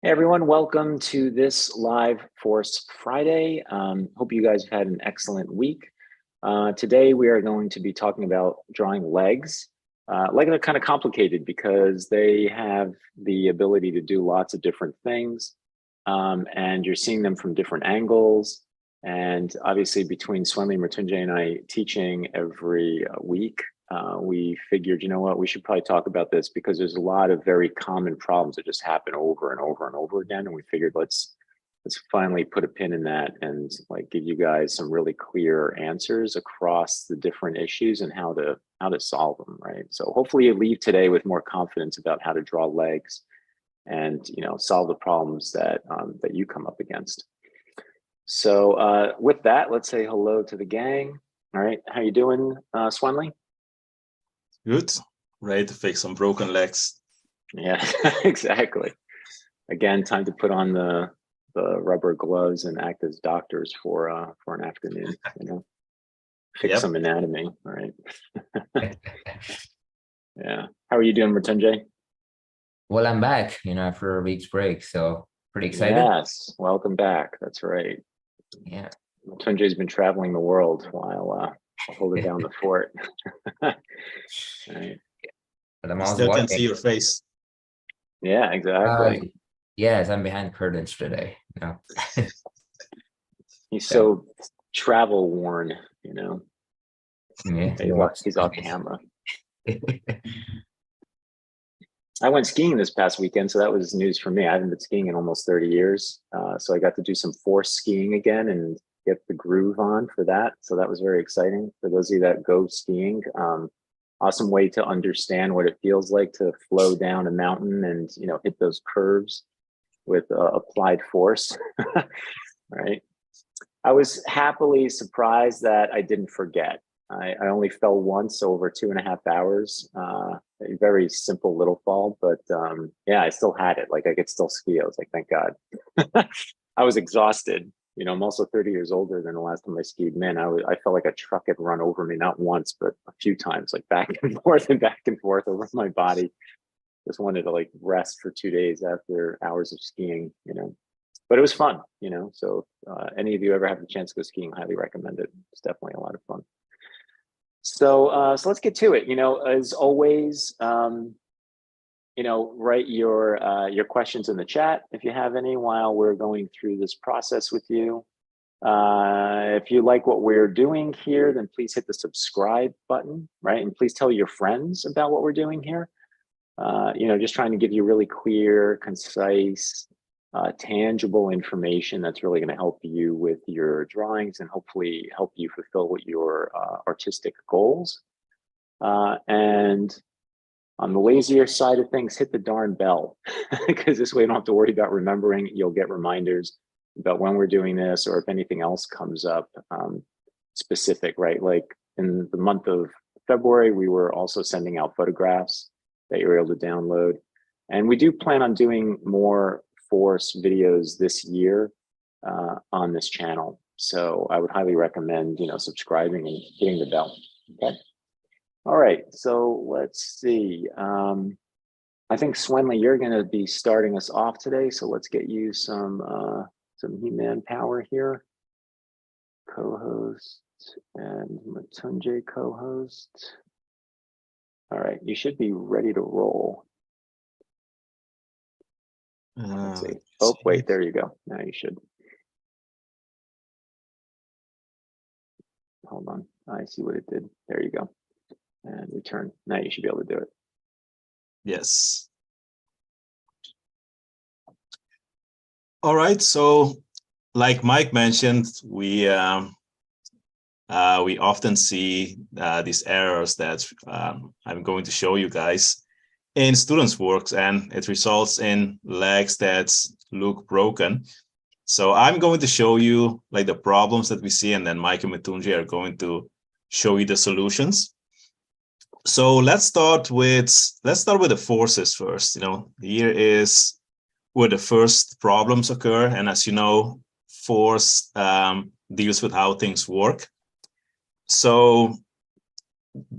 Hey everyone, welcome to this live Force Friday. Hope you guys have had an excellent week. Today we are going to be talking about drawing legs. Legs are kind of complicated because they have the ability to do lots of different things, and you're seeing them from different angles. And obviously between Swenley, Mrityunjay, and I teaching every week, we figured, you know what, we should probably talk about this because there's a lot of very common problems that just happen over and over and over again. And we figured let's finally put a pin in that and like give you guys some really clear answers across the different issues and how to solve them, right? So hopefully you leave today with more confidence about how to draw legs and solve the problems that that you come up against. So with that, let's say hello to the gang. All right, how you doing, Swenley? Good. Ready to fix some broken legs. Yeah, exactly. Again, time to put on the rubber gloves and act as doctors for an afternoon, fix some anatomy, right? Yeah. How are you doing, Mrityunjay? Well, I'm back, after a week's break, so pretty excited. Yes, welcome back. That's right. Yeah. Mrityunjay's been traveling the world while holding down the fort. Right. But I'm I also still watching. can see your face. Yeah, exactly. Yes, I'm behind curtains today. He's so travel worn, Yeah, he's off camera. I went skiing this past weekend, so that was news for me. I haven't been skiing in almost 30 years. So I got to do some force skiing again and get the groove on for that. So that was very exciting. For those of you that go skiing, awesome way to understand what it feels like to flow down a mountain and, hit those curves with applied force, right? I was happily surprised that I didn't forget. I only fell once over 2.5 hours. A very simple little fall, but yeah, I still had it. Like I could still ski. I was like, thank God. I was exhausted. I'm also 30 years older than the last time I skied. Man, I felt like a truck had run over me, not once, but a few times, like back and forth over my body. Just wanted to like rest for 2 days after hours of skiing, but it was fun, so any of you ever have the chance to go skiing, highly recommend it. It's definitely a lot of fun. So let's get to it. As always, write your questions in the chat if you have any while we're going through this process with you. If you like what we're doing here, then please hit the subscribe button, right? And please tell your friends about what we're doing here. Just trying to give you really clear, concise, tangible information that's really going to help you with your drawings and hopefully help you fulfill your artistic goals. And on the lazier side of things, hit the darn bell because this way you don't have to worry about remembering. You'll get reminders about when we're doing this or if anything else comes up specific, right? Like in the month of February, we were also sending out photographs that you're able to download. And we do plan on doing more Force videos this year on this channel. So I would highly recommend, subscribing and hitting the bell, okay? All right, so let's see. I think Swenley, you're gonna be starting us off today. So let's get you some He-Man power here. Co-host and Mrityunjay co-host. All right, you should be ready to roll. Let's see. Oh, wait, there you go. Now you should. Hold on. I see what it did. There you go. And return. Now you should be able to do it. Yes. All right. So, like Mike mentioned, we often see these errors that I'm going to show you guys in students' works, and it results in legs that look broken. So I'm going to show you like the problems that we see, and then Mike and Mrityunjay are going to show you the solutions. So let's start with the forces first. Here is where the first problems occur, and as you know, force deals with how things work. So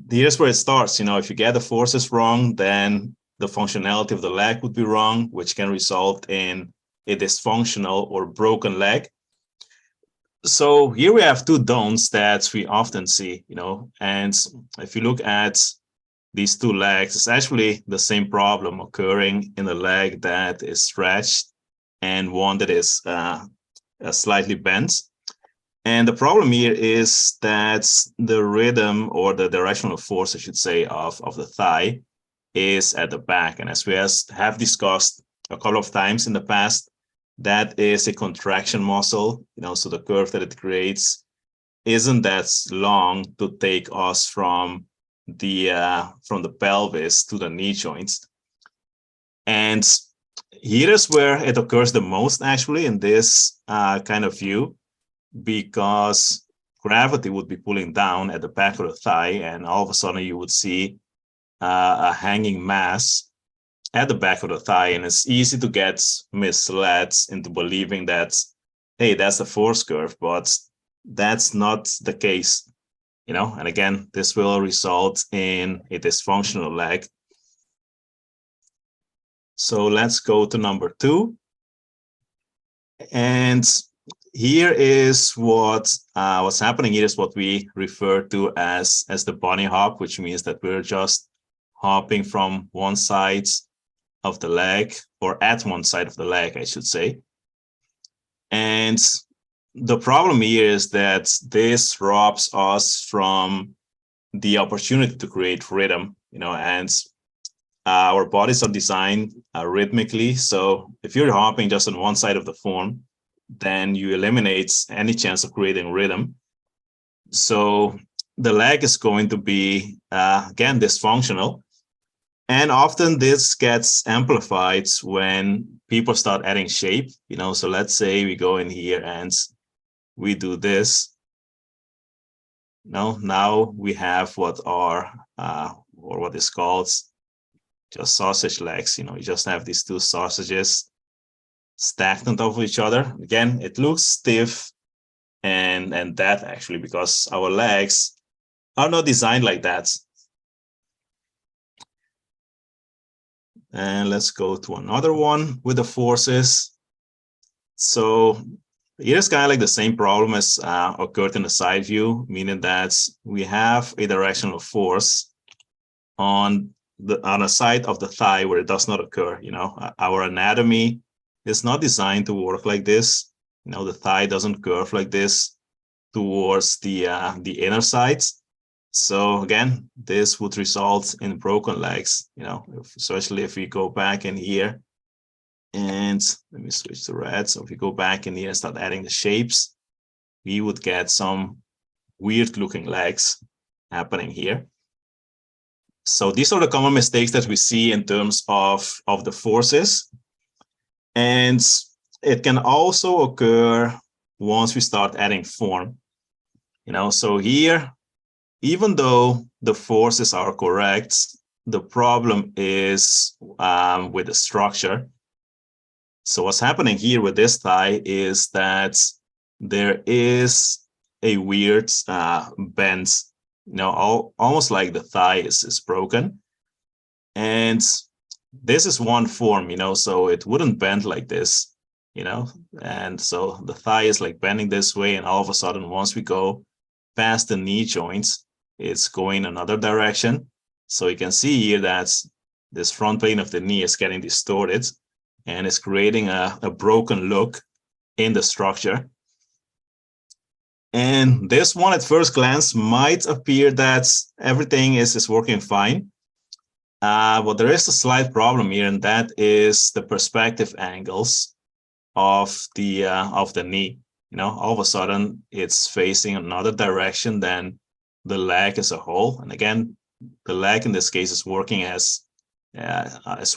here's where it starts. If you get the forces wrong, then the functionality of the leg would be wrong, which can result in a dysfunctional or broken leg. So here we have two don'ts that we often see, and if you look at these two legs, it's actually the same problem occurring in a leg that is stretched and one that is slightly bent. And the problem here is that the rhythm, or the directional force, I should say, of the thigh is at the back. And as we have discussed a couple of times in the past, that is a contraction muscle, so the curve that it creates isn't that long to take us from the pelvis to the knee joints. And here is where it occurs the most, actually, in this kind of view, because gravity would be pulling down at the back of the thigh, and all of a sudden you would see a hanging mass at the back of the thigh, and it's easy to get misled into believing that, hey, that's the force curve, but that's not the case, and again, this will result in a dysfunctional leg. So let's go to number 2. And here is what's happening. Here is what we refer to as the bunny hop, which means that we're just hopping from one side of the leg, or at one side of the leg, I should say. And the problem here is that this robs us from the opportunity to create rhythm, and our bodies are designed rhythmically. So if you're hopping just on one side of the form, then you eliminate any chance of creating rhythm. So the leg is going to be, again, dysfunctional. And often this gets amplified when people start adding shape, so let's say we go in here and we do this. Now we have what is called just sausage legs. You just have these two sausages stacked on top of each other. Again, it looks stiff and that actually, because our legs are not designed like that. And let's go to another one with the forces. So here's kind of like the same problem as occurred in the side view, meaning that we have a directional force on a side of the thigh where it does not occur. Our anatomy is not designed to work like this. The thigh doesn't curve like this towards the inner sides. So again, this would result in broken legs, especially if we go back in here. And let me switch to red. So if we go back in here and start adding the shapes, we would get some weird looking legs happening here. So these are the common mistakes that we see in terms of the forces. And it can also occur once we start adding form. So here, even though the forces are correct, the problem is with the structure. So what's happening here with this thigh is that there is a weird bend, almost like the thigh is broken. And this is one form, so it wouldn't bend like this, and so the thigh is like bending this way, and all of a sudden, once we go past the knee joints, it's going another direction. So you can see here that this front plane of the knee is getting distorted, and it's creating a broken look in the structure. And this one at first glance might appear that everything is working fine. But there is a slight problem here, and that is the perspective angles of the knee. All of a sudden it's facing another direction than the leg as a whole. And again, the leg in this case is working as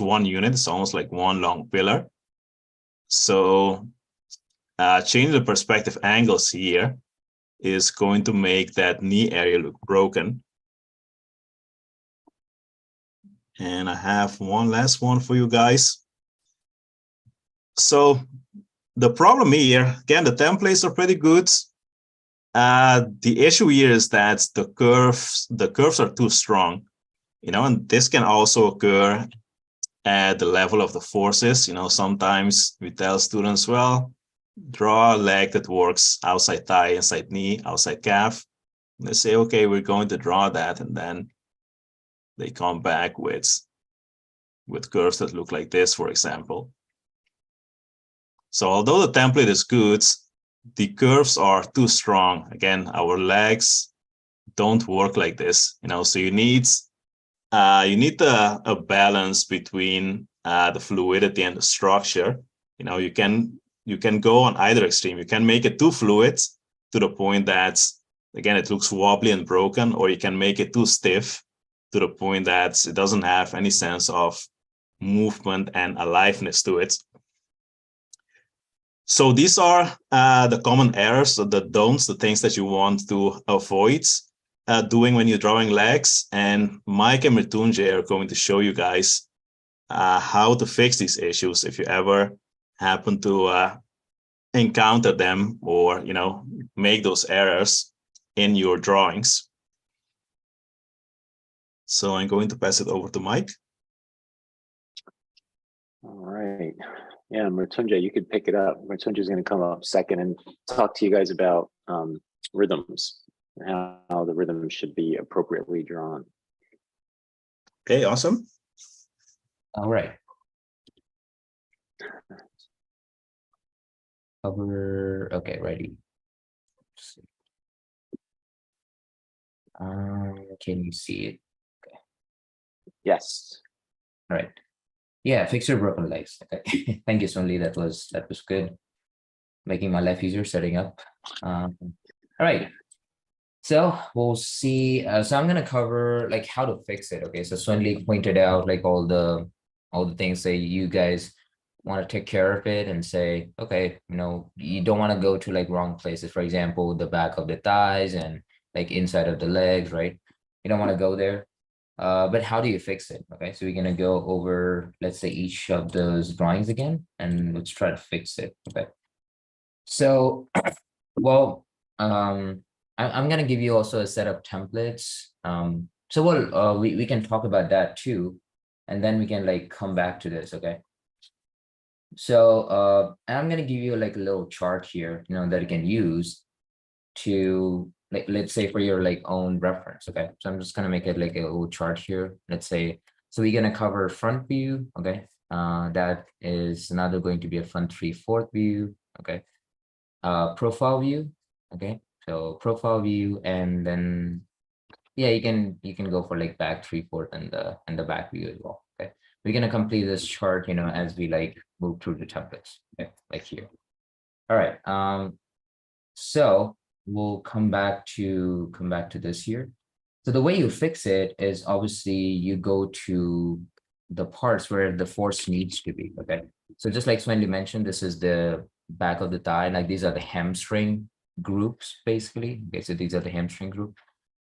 one unit. It's almost like one long pillar. So changing the perspective angles here is going to make that knee area look broken. And I have one last one for you guys. So the problem here, again, the templates are pretty good. The issue here is that the curves are too strong, and this can also occur at the level of the forces. Sometimes we tell students, well, draw a leg that works outside thigh, inside knee, outside calf. And they say, okay, we're going to draw that. And then they come back with curves that look like this, for example. So although the template is good, the curves are too strong. Again, our legs don't work like this, so you need a balance between the fluidity and the structure. You can go on either extreme. You can make it too fluid to the point that, again, it looks wobbly and broken, or you can make it too stiff to the point that it doesn't have any sense of movement and aliveness to it. So these are the common errors, the don'ts, the things that you want to avoid doing when you're drawing legs. And Mike and Mrityunjay are going to show you guys how to fix these issues if you ever happen to encounter them, or make those errors in your drawings. So I'm going to pass it over to Mike. All right. Yeah, Mrityunjay, you could pick it up. Mrityunjay is going to come up second and talk to you guys about rhythms and how the rhythm should be appropriately drawn. Okay, awesome. All right. Cover. Okay, ready. Can you see it? Okay. Yes. All right. Yeah, fix your broken legs. Okay. Thank you, Sunli. That was good. Making my life easier setting up. All right. So we'll see. So I'm gonna cover like how to fix it. Okay. So Sunli pointed out like all the things that you guys want to take care of it and say, okay, you don't want to go to like wrong places. For example, the back of the thighs and like inside of the legs, right? You don't want to go there. But how do you fix it? Okay, so we're gonna go over, let's say, each of those drawings again, and let's try to fix it. Okay. So, well, I'm gonna give you also a set of templates. So we can talk about that too, and then we can like come back to this. Okay. So I'm gonna give you like a little chart here, that you can use to like, let's say for your like own reference. Okay, so I'm just gonna make it like a little chart here. Let's say, so we're gonna cover front view. Okay, that is another going to be a front 3/4 view. Okay, profile view. Okay, so profile view, and then yeah, you can go for like back 3/4 and the back view as well. Okay, we're gonna complete this chart, as we like move through the templates. Okay, like here. All right. So we'll come back to this here. So the way you fix it is obviously you go to the parts where the force needs to be. Okay. So just like Swendy mentioned, this is the back of the thigh. Like these are the hamstring groups, basically. Okay, so these are the hamstring group.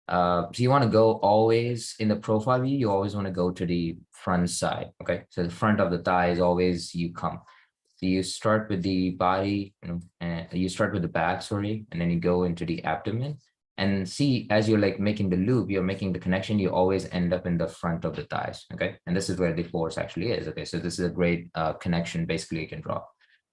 So you want to go always in the profile view, you always want to go to the front side. Okay. So the front of the thigh is always you come. So you start with the body, and you start with the back, sorry, and then you go into the abdomen. And see, as you're like making the loop, you're making the connection, you always end up in the front of the thighs. Okay. And this is where the force actually is. Okay. So this is a great connection basically you can draw.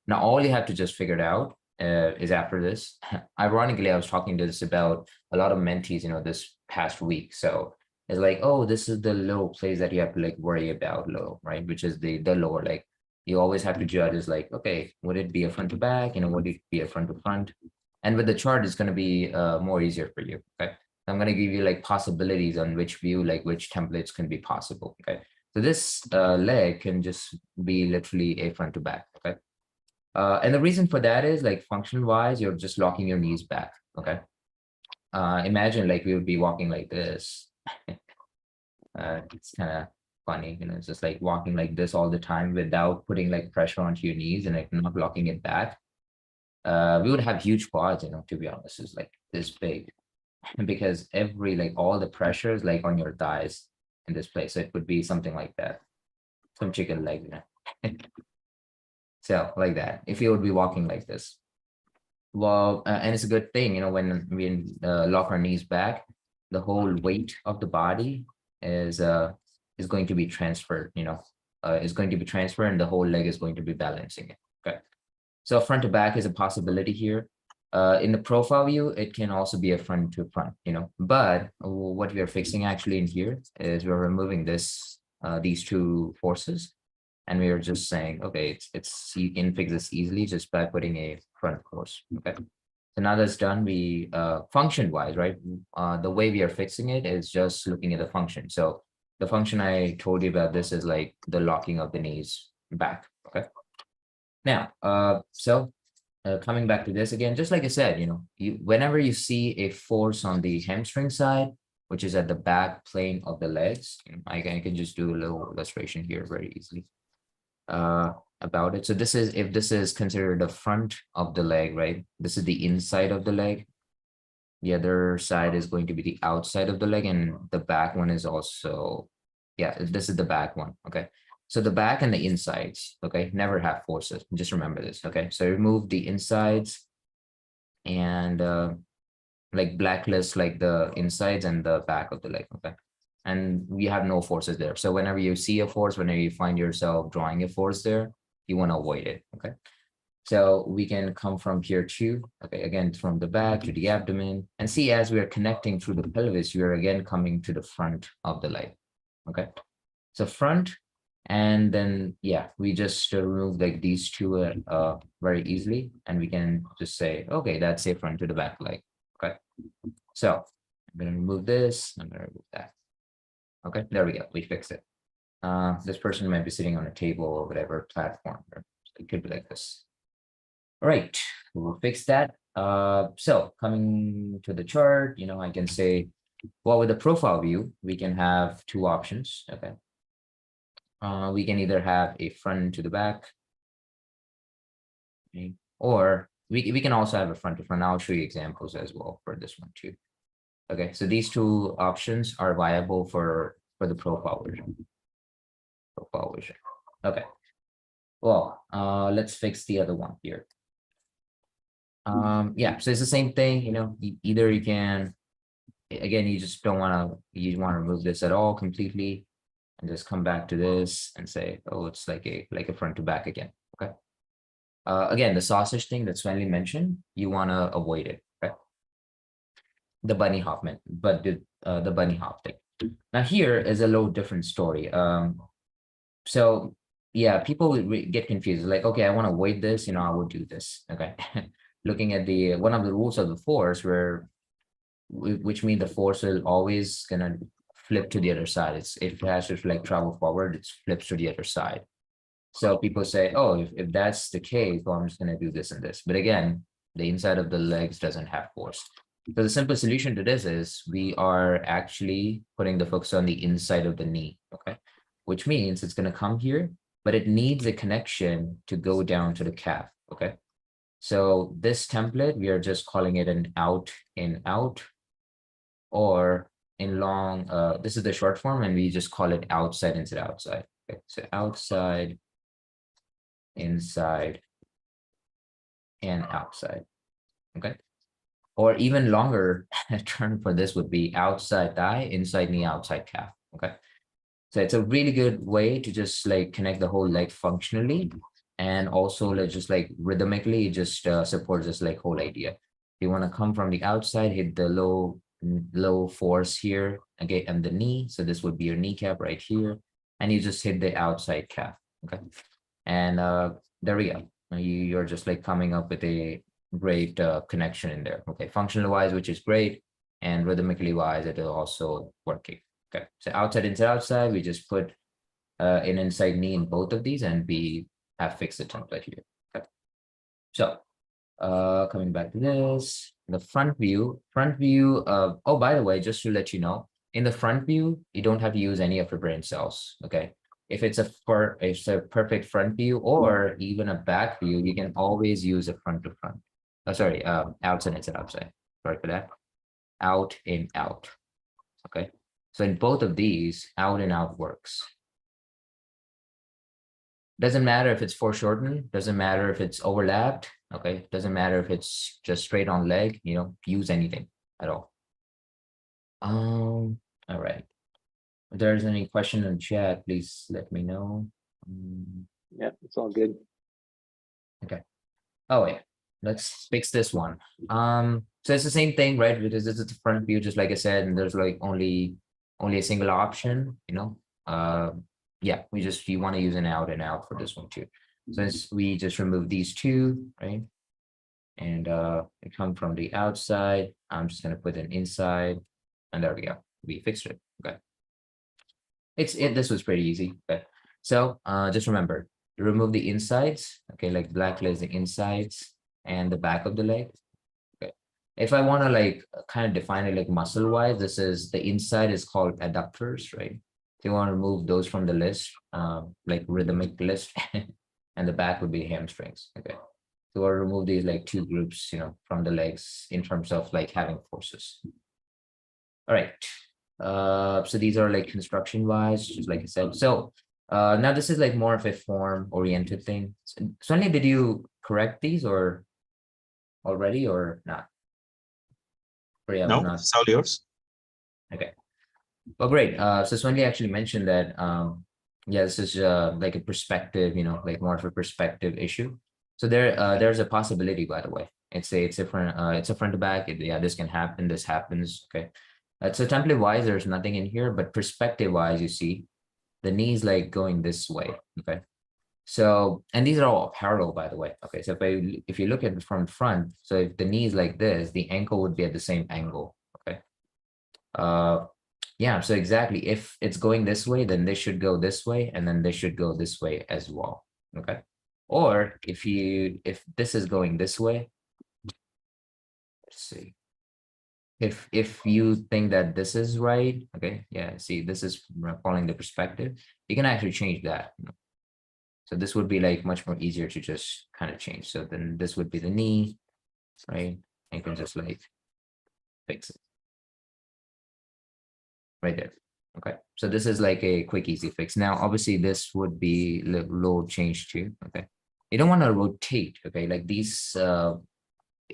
Now, all you have to just figure it out is after this. Ironically, I was talking to this about a lot of mentees, this past week. So it's like, oh, this is the little place that you have to like worry about low, right? Which is the lower leg. You always have to judge is like, okay, would it be a front to back? Would it be a front to front? And with the chart, it's going to be more easier for you. Okay. I'm going to give you like possibilities on which view, like which templates can be possible. Okay. So this leg can just be literally a front to back. Okay. And the reason for that is like function wise, you're just locking your knees back. Okay. Imagine like we would be walking like this. It's kind of funny, it's just like walking like this all the time without putting like pressure onto your knees and like not locking it back. We would have huge quads, to be honest, is like this big, because every like all the pressure is like on your thighs in this place. So it would be something like that, some chicken leg, so like that. If you would be walking like this, well, and it's a good thing, when we lock our knees back, the whole weight of the body is going to be transferred, is going to be transferred and the whole leg is going to be balancing it. Okay. So front to back is a possibility here. In the profile view, it can also be a front to front, but what we are fixing actually in here is we're removing these two forces. And we are just saying, okay, you can fix this easily just by putting a front force. Okay. So now that's done, we function wise, right? The way we are fixing it is just looking at the function. So the function I told you about this is like the locking of the knees back. Okay. Now, coming back to this again, just like I said, whenever you see a force on the hamstring side, which is at the back plane of the legs, I can just do a little illustration here very easily about it. So this is, if this is considered the front of the leg, right? This is the inside of the leg. The other side is going to be the outside of the leg, and the back one is also, yeah, this is the back one. Okay. So the back and the insides, okay, never have forces. Just remember this. Okay. So remove the insides and like blacklist like the insides and the back of the leg. Okay. And we have no forces there. So whenever you see a force, whenever you find yourself drawing a force there, you want to avoid it. Okay. So we can come from here too. Okay. Again, from the back to the abdomen, and see, as we are connecting through the pelvis, we are again coming to the front of the leg. Okay. So front, and then, yeah, we just remove like these two very easily. And we can just say, okay, that's a front to the back leg. Okay. So I'm going to remove this. I'm going to remove that. Okay, there we go. We fixed it. This person might be sitting on a table or whatever platform. It could be like this. All right, we'll fix that. So coming to the chart, I can say, well, with the profile view, we can have two options. Okay. We can either have a front to the back, okay, or we can also have a front to front. I'll show you examples as well for this one too. Okay, so these two options are viable for the profile version. Okay. Well, let's fix the other one here. Yeah, so it's the same thing, either you can, again, you just don't want to, you want to remove this at all completely and just come back to this and say, oh, it's like a front to back again. Okay. Again, the sausage thing that Svenley mentioned, you want to avoid it. Okay. The bunny hop the bunny hop thing. Now here is a little different story. So yeah, people get confused. Like, okay, I want to avoid this, I will do this. Okay. Looking at the one of the rules of the force, which means the force will always gonna flip to the other side. If it has to like travel forward, it flips to the other side. So people say, oh, if that's the case, well, I'm just gonna do this and this. But again, the inside of the legs doesn't have force. So the simple solution to this is we are actually putting the focus on the inside of the knee. Okay. Which means it's going to come here, but it needs a connection to go down to the calf. Okay. So this template, we are just calling it an out in out, or in long, this is the short form, and we just call it outside inside outside. Okay. So outside, inside, and outside. Okay. Or even longer term for this would be outside thigh, inside knee, outside calf. Okay. So it's a really good way to just like connect the whole leg functionally, and also just like rhythmically, just supports this like whole idea. You want to come from the outside, hit the low force here, okay, and the knee. So this would be your kneecap right here, and you just hit the outside calf. Okay, and there we go. You're just like coming up with a great connection in there. Okay, functional wise, which is great, and rhythmically wise, it is also working. Okay, so outside, inside, outside, we just put an inside knee in both of these, and we have fixed the template here. Okay, so coming back to this, the front view, oh, by the way, just to let you know, in the front view, you don't have to use any of your brain cells. Okay, if it's a perfect front view or even a back view, you can always use a front to front. Oh, sorry, outside, inside, outside. Sorry for that. Out in out. Okay. So in both of these, out and out works. Doesn't matter if it's foreshortened, doesn't matter if it's overlapped, okay? Doesn't matter if it's just straight on leg, use anything at all. All right. If there's any question in chat, please let me know. Yep, it's all good. Oh yeah, let's fix this one. So it's the same thing, right? Because this is the front view, just like I said, and there's like only a single option, you know. Yeah, you want to use an out and out for this one too. So we just remove these two, right? And it come from the outside. I'm just gonna put an inside, and there we go. We fixed it. Okay. This was pretty easy. Okay. So just remember, remove the insides. Okay, like black lays the insides and the back of the leg. Okay. If I want to like kind of define it like muscle wise, this is the inside is called adductors, right? If you want to remove those from the list, like rhythmic list, and the back would be hamstrings. Okay. So I'll remove these like two groups, you know, from the legs in terms of like having forces. All right. So these are like construction wise, just like I said. So now this is like more of a form oriented thing. Sonia, did you correct these or already or not? Or yeah, No, not. it's all yours. Okay. Well, great. So Swendy actually mentioned that yeah, this is like a perspective, you know, like more of a perspective issue. So there's a possibility, by the way. It's a front to back. Yeah, this can happen. This happens. Okay. So template wise, there's nothing in here, but perspective wise, you see the knees like going this way. Okay. So, and these are all parallel, by the way. Okay. So if you look at it from front, so if the knee is like this, the ankle would be at the same angle. Okay. Yeah, so exactly. If it's going this way, then this should go this way, and then this should go this way as well. Okay. Or if this is going this way, let's see. If you think that this is right, okay, yeah, see, this is following the perspective, you can actually change that. So this would be like much more easier to just kind of change. So then this would be the knee, right? And you can just like fix it right there. Okay, so this is like a quick, easy fix. Now, obviously, this would be little change too. Okay, you don't want to rotate. Okay, like these.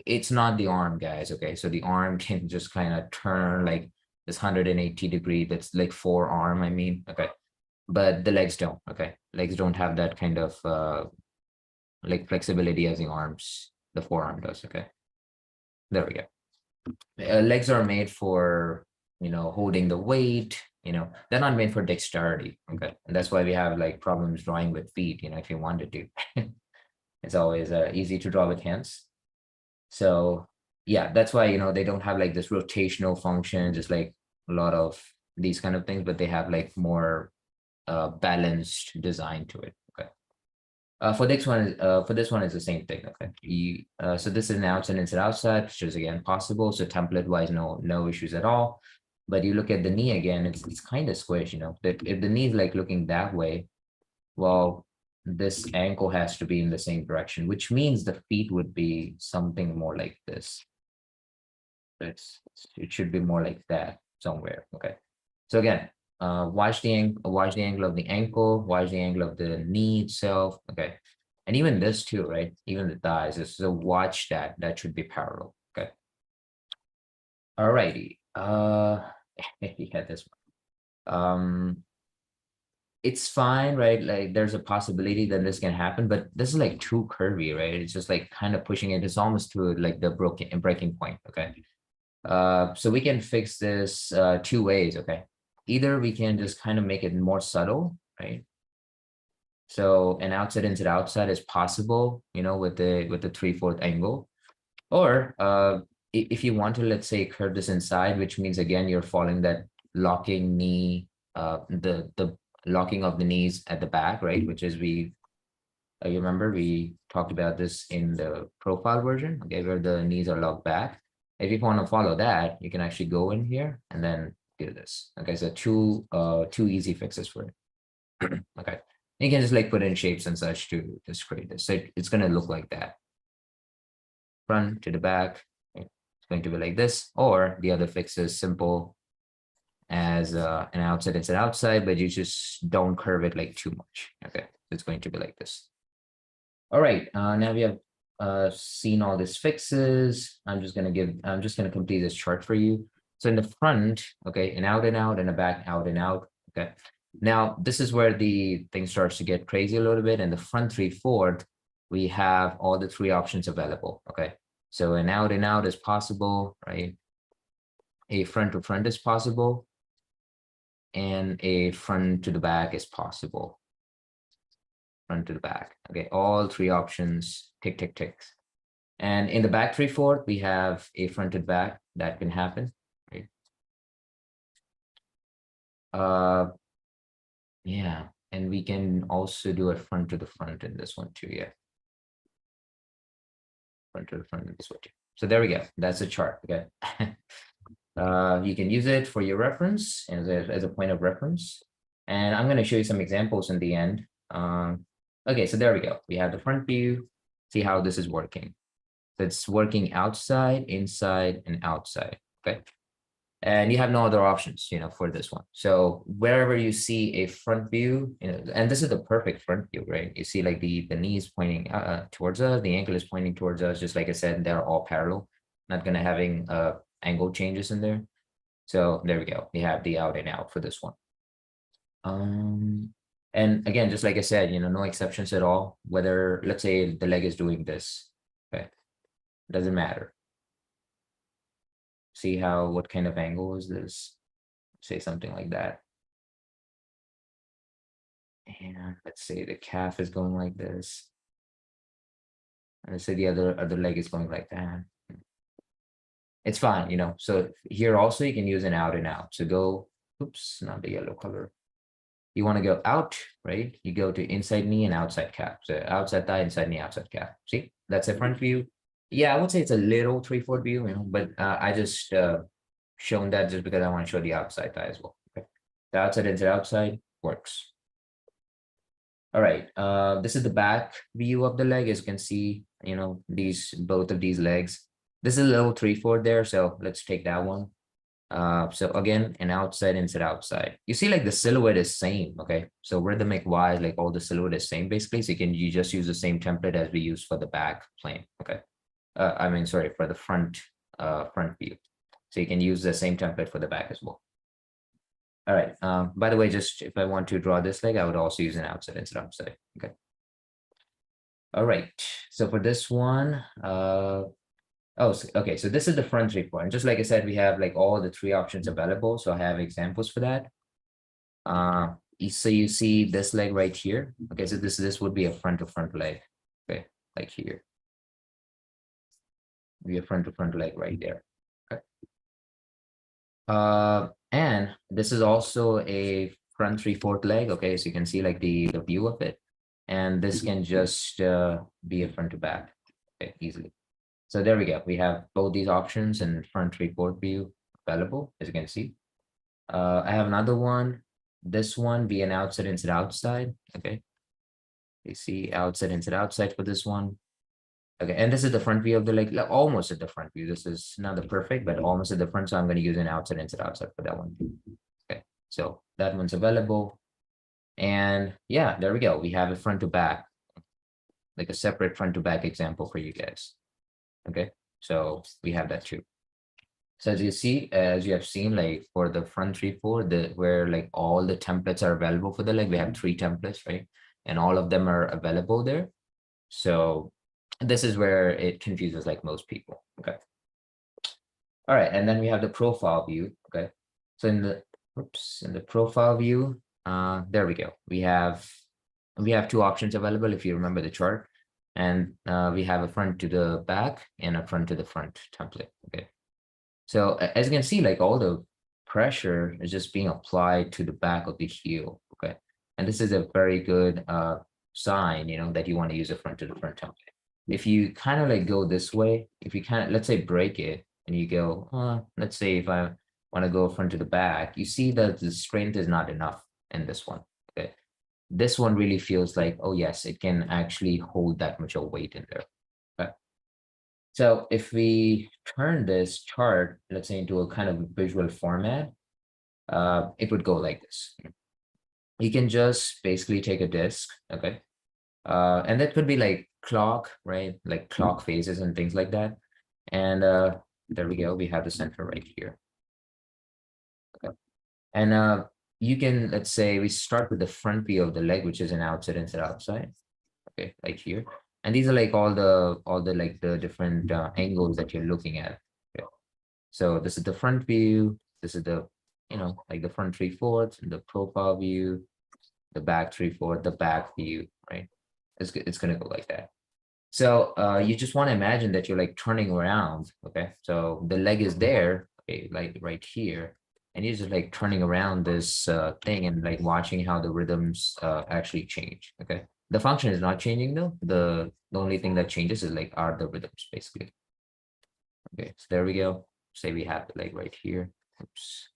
It's not the arm, guys. Okay, so the arm can just kind of turn like this 180-degree. That's like forearm. I mean, okay, but the legs don't. Okay, legs don't have that kind of like flexibility as the arms, the forearm does. Okay, there we go. Legs are made for, you know, holding the weight. You know, they're not made for dexterity. Okay, and that's why we have like problems drawing with feet. You know, if you wanted to, it's always easy to draw with hands. So yeah, that's why, you know, they don't have like this rotational function, just like a lot of these kind of things, but they have like more balanced design to it. Okay. For this one is the same thing. Okay. So this is an outside inside outside, which is again possible. So template wise, no issues at all. But you look at the knee again, it's kind of squished, you know, that if the knee is like looking that way, well, this ankle has to be in the same direction, which means the feet would be something more like this. It should be more like that somewhere. Okay. So again, watch the angle of the ankle, watch the angle of the knee itself. Okay. And even this too, right? Even the thighs. So watch that. That should be parallel. Okay. All righty. You had this one. It's fine, right? Like there's a possibility that this can happen, but this is like too curvy, right? It's just like kind of pushing it. It's almost to like the breaking point. Okay. So we can fix this two ways. Okay. Either we can just kind of make it more subtle, right? So an outside inside outside is possible, you know, with the 3/4 angle. Or if you want to, let's say, curve this inside, which means again you're following that locking knee, the locking of the knees at the back, right? Which is you remember we talked about this in the profile version, okay, where the knees are locked back. If you want to follow that, you can actually go in here and then do this. Okay, so two easy fixes for it. Okay, you can just like put in shapes and such to just create this. So it's going to look like that. Front to the back, it's going to be like this. Or the other fix is simple as an outside inside outside, but you just don't curve it like too much. Okay, it's going to be like this. All right, now we have seen all these fixes. I'm just gonna complete this chart for you. So in the front, okay, an out and out and a back out and out. Okay, Now, this is where the thing starts to get crazy a little bit. In the front 3/4, we have all the 3 options available, okay? So an out and out is possible, right? A front to front is possible, and a front to the back is possible. Front to the back, okay? All 3 options, tick, tick, ticks. And in the back 3/4, we have a front to back that can happen, right? Yeah, and we can also do a front to the front in this one too, yeah. Front to the front in this one too. So there we go, that's a chart, okay? You can use it for your reference as a point of reference. And I'm gonna show you some examples in the end. Okay, so there we go. We have the front view, see how this is working. So it's working outside, inside, and outside, okay? And you have no other options, for this one. So wherever you see a front view, and this is the perfect front view, right? You see like the knees pointing towards us, the ankle is pointing towards us. Just like I said, they're all parallel, not gonna having angle changes in there. So there we go. We have the out and out for this one. And again, just like I said, no exceptions at all. Whether, let's say the leg is doing this, okay, doesn't matter. See what kind of angle is this? Say something like that. And let's say the calf is going like this. And let's say the other leg is going like that. It's fine, So here also you can use an out and out. So go, oops, not the yellow color. You want to go out, right? You go to inside knee and outside calf. So outside thigh, inside knee, outside calf. See, that's a front view. Yeah, I would say it's a little 3/4 view, but I just shown that just because I want to show the outside thigh as well. Okay, the outside inside outside works. All right, this is the back view of the leg. As you can see, both of these legs. This is a little 3/4 there, so let's take that one. So again, an outside, inside, outside. You see like the silhouette is same, okay? So rhythmic wise, like all the silhouette is same basically. So you just use the same template as we use for the back plane, okay? Sorry, for the front view. So you can use the same template for the back as well. All right, by the way, just if I want to draw this leg, I would also use an outside, inside, outside, okay? All right, so for this one, okay, so this is the front 3/4. And just like I said, we have like all the 3 options available. So I have examples for that. So you see this leg right here. Okay, so this would be a front to front leg. Okay, like here. Be a front to front leg right there. Okay. And this is also a front 3/4 leg. Okay, so you can see like the view of it. And this can just be a front to back, okay, easily. So there we go. We have both these options in front 3/4 view available, as you can see. I have another one. This one be an outside, inside, outside. Okay. You see outside, inside, outside for this one. Okay, and this is the front view of the leg, like almost at the front view. This is not the perfect, but almost at the front. So I'm going to use an outside, inside, outside for that one. Okay, so that one's available. And yeah, there we go. We have a front to back, like a separate front to back example for you guys. Okay, so we have that too. So as you have seen, like for the front 3/4, where like all the templates are available for the leg, we have 3 templates, right? And all of them are available there. So this is where it confuses like most people. Okay. All right, and then we have the profile view. Okay. So in the profile view, there we go. We have 2 options available if you remember the chart. And we have a front to the back and a front to the front template. Okay. So as you can see, like all the pressure is just being applied to the back of the heel. Okay. And this is a very good sign, that you want to use a front to the front template. If you kind of like go this way, if you kind of, let's say, break it and you go, let's say if I want to go front to the back, you see that the strength is not enough in this one. Okay. This one really feels like, oh yes, it can actually hold that much of weight in there. Okay. So if we turn this chart, let's say, into a kind of visual format, it would go like this. You can just basically take a disc, okay? And that could be like clock, right? Like clock phases and things like that. And there we go. We have the center right here. Okay. And you can, let's say we start with the front view of the leg, which is an outside, inside, outside. Okay, like here. And these are like all the like the different angles that you're looking at. Okay. So this is the front view. This is the, like the front 3/4, the profile view, the back 3/4, the back view, right? It's gonna go like that. So you just want to imagine that you're like turning around. Okay, so the leg is there, okay, like right here, and you're just like turning around this thing and like watching how the rhythms actually change. Okay, the function is not changing though. The only thing that changes is like are the rhythms basically. Okay, so there we go. Say we have it like right here. Oops.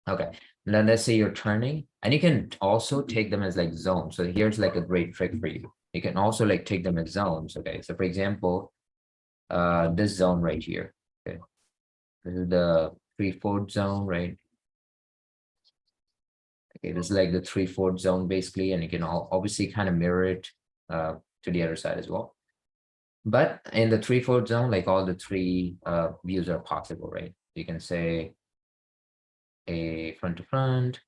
Okay, now let's say you're turning, and you can also take them as like zones. So here's like a great trick for you. You can also like take them as zones. Okay, so for example, this zone right here. Okay, this is the 3/4 zone, right? Okay, this is like the 3/4 zone basically, and you can obviously kind of mirror it to the other side as well. But in the 3/4 zone, like all the three views are possible, right? You can say a front to front,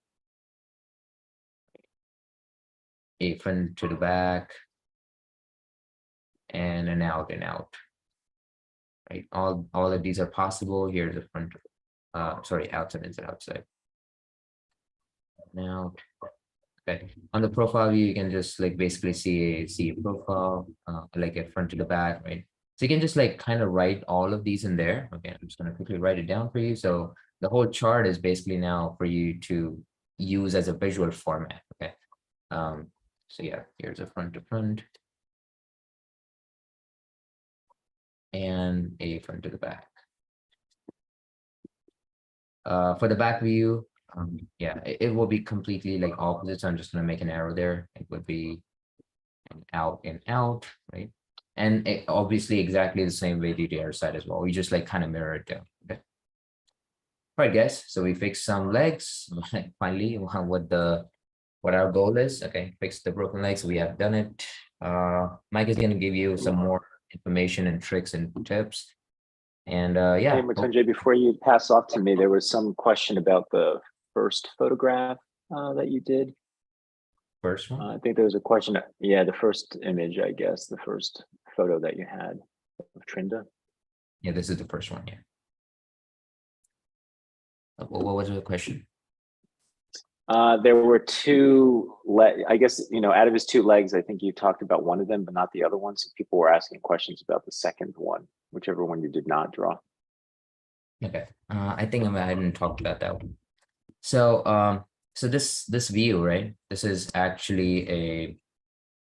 a front to the back, and an out and out, right? All of these are possible. Here's the front, sorry, outside, inside, outside. Now, okay, on the profile view, you can just like basically see a profile, like a front to the back, right? So you can just like kind of write all of these in there. Okay, I'm just gonna quickly write it down for you. So the whole chart is basically now for you to use as a visual format. Okay, so yeah, here's a front to front and a front to the back. For the back view, yeah, it will be completely like opposite. So I'm just gonna make an arrow there. It would be an out and out, right? And obviously exactly the same way to the other side as well. We just like kind of mirror it down. Okay. All right, guys. So we fixed some legs. Finally, what our goal is. Okay, fix the broken legs. We have done it. Mike is gonna give you some more information and tricks and tips. And Hey, yeah. Matunjay, before you pass off to me, there was some question about the first photograph that you did. First one. I think there was a question. Yeah, the first image, I guess, the first photo that you had of Trinda. Yeah, this is the first one. Yeah. What was the question? There were two I guess, out of his two legs, I think you talked about one of them, but not the other one. So people were asking questions about the second one, whichever one you did not draw. Okay. I think I hadn't talked about that one. So so this view, right? This is actually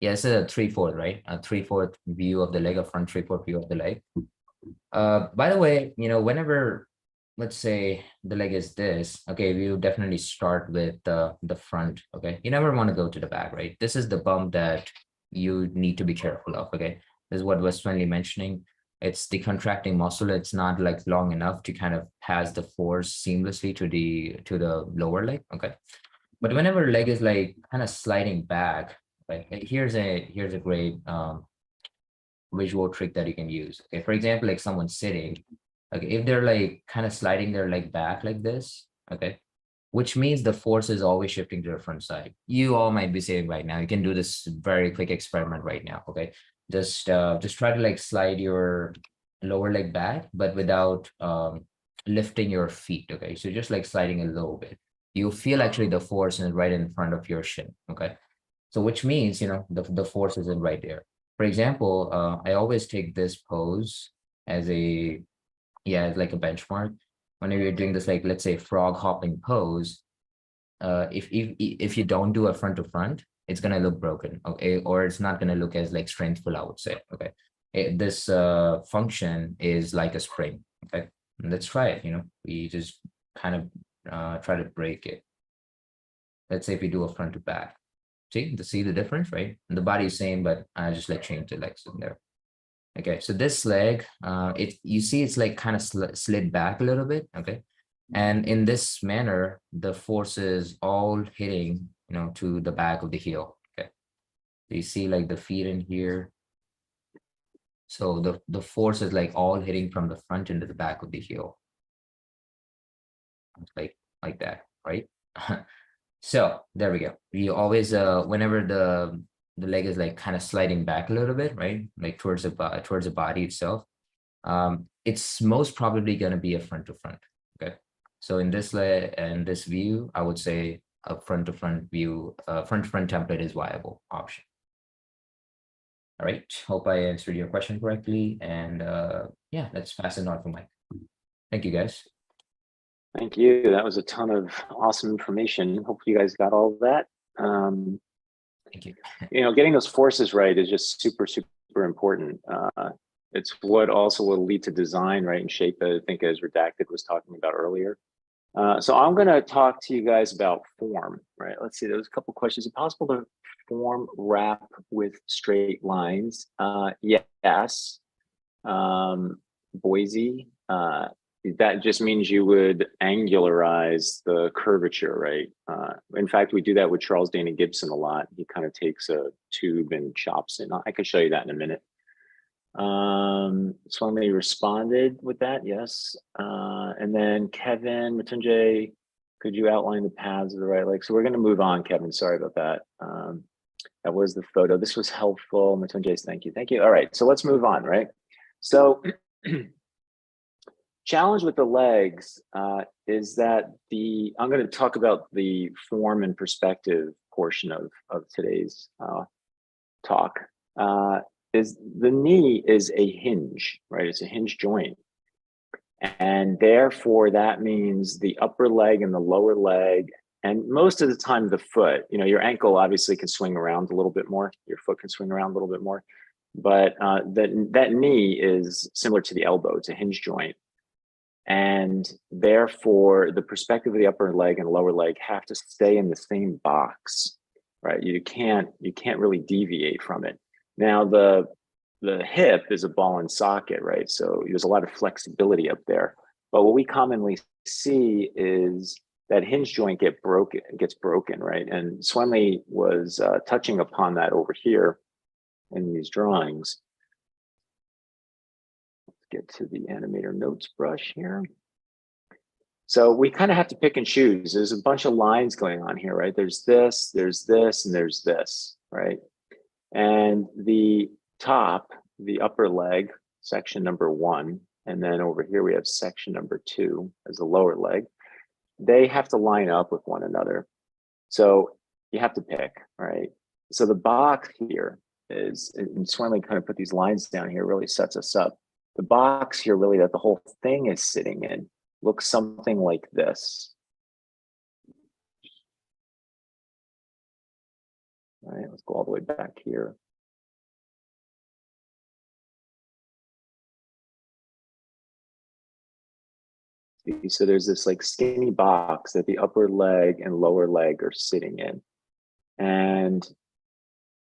it's a 3/4, right? A 3/4 view of the leg, a front 3/4 view of the leg. By the way, whenever, let's say the leg is this, okay, we will definitely start with the front. Okay, you never want to go to the back, right? This is the bump that you need to be careful of. Okay, this is what was finally mentioning. It's the contracting muscle. It's not like long enough to kind of pass the force seamlessly to the lower leg. Okay, but whenever leg is like kind of sliding back, right? Here's a great visual trick that you can use. Okay, for example, like someone sitting, okay, if they're like kind of sliding their leg back like this, okay, which means the force is always shifting to the front side. You all might be saying right now, you can do this very quick experiment right now. Okay, just try to like slide your lower leg back, but without lifting your feet. Okay, so just like sliding a little bit, you'll feel actually the force is right in front of your shin. Okay, so which means the force isn't right there. For example, I always take this pose as as like a benchmark. Whenever you're doing this, like let's say frog hopping pose, if you don't do a front to front, it's gonna look broken, okay, or it's not gonna look as like strengthful, I would say. Okay, this function is like a spring. Okay, let's try it. We just kind of try to break it. Let's say if we do a front to back. See the difference, right? And the body is same, but I just like change the legs in there. Okay, so this leg, you see it's like kind of slid back a little bit. Okay, and in this manner, the force is all hitting, to the back of the heel. Okay, so you see like the feet in here. So the force is like all hitting from the front into the back of the heel, like that, right? So there we go. You always, whenever the leg is like kind of sliding back a little bit, right? Like towards the body itself. It's most probably going to be a front to front. Okay. So in this view, I would say a front to front view, front to front template is viable option. All right. Hope I answered your question correctly. And yeah, let's pass it on for Mike. Thank you, guys. Thank you. That was a ton of awesome information. Hopefully you guys got all of that. Thank you. You know, getting those forces right is just super, super important. It's what also will lead to design, right, and shape, I think, as Redacted was talking about earlier. So I'm going to talk to you guys about form, right? Let's see, there's a couple questions. Is it possible to form wrap with straight lines? Yes. Boise, that just means you would angularize the curvature, right? In fact, we do that with Charles Dana Gibson a lot. He kind of takes a tube and chops it. I can show you that in a minute. Swami responded with that, yes. And then Kevin Matunje, could you outline the paths of the right leg? So we're going to move on, Kevin. Sorry about that. That was the photo. This was helpful. Matunje's, thank you. Thank you. All right, so let's move on, right? So challenge with the legs is that I'm going to talk about the form and perspective portion of today's talk. Is the knee is a hinge, right? It's a hinge joint. And therefore that means the upper leg and the lower leg, and most of the time the foot, you know, your ankle obviously can swing around a little bit more. Your foot can swing around a little bit more, but that knee is similar to the elbow. It's a hinge joint. And therefore the perspective of the upper leg and lower leg have to stay in the same box, right? You can't really deviate from it. Now the hip is a ball and socket, right? So there's a lot of flexibility up there. But what we commonly see is that hinge joint gets broken, right? And Swenley was touching upon that over here in these drawings. Let's get to the animator notes brush here. So we kind of have to pick and choose. There's a bunch of lines going on here, right? There's this, and there's this, right? And the top, the upper leg, section number 1, and then over here we have section number 2 as the lower leg. They have to line up with one another. So you have to pick, right? So the box here is, and Swenley kind of put these lines down here, really sets us up. The box here really that the whole thing is sitting in looks something like this. All right, let's go all the way back here. So there's this like skinny box that the upper leg and lower leg are sitting in. And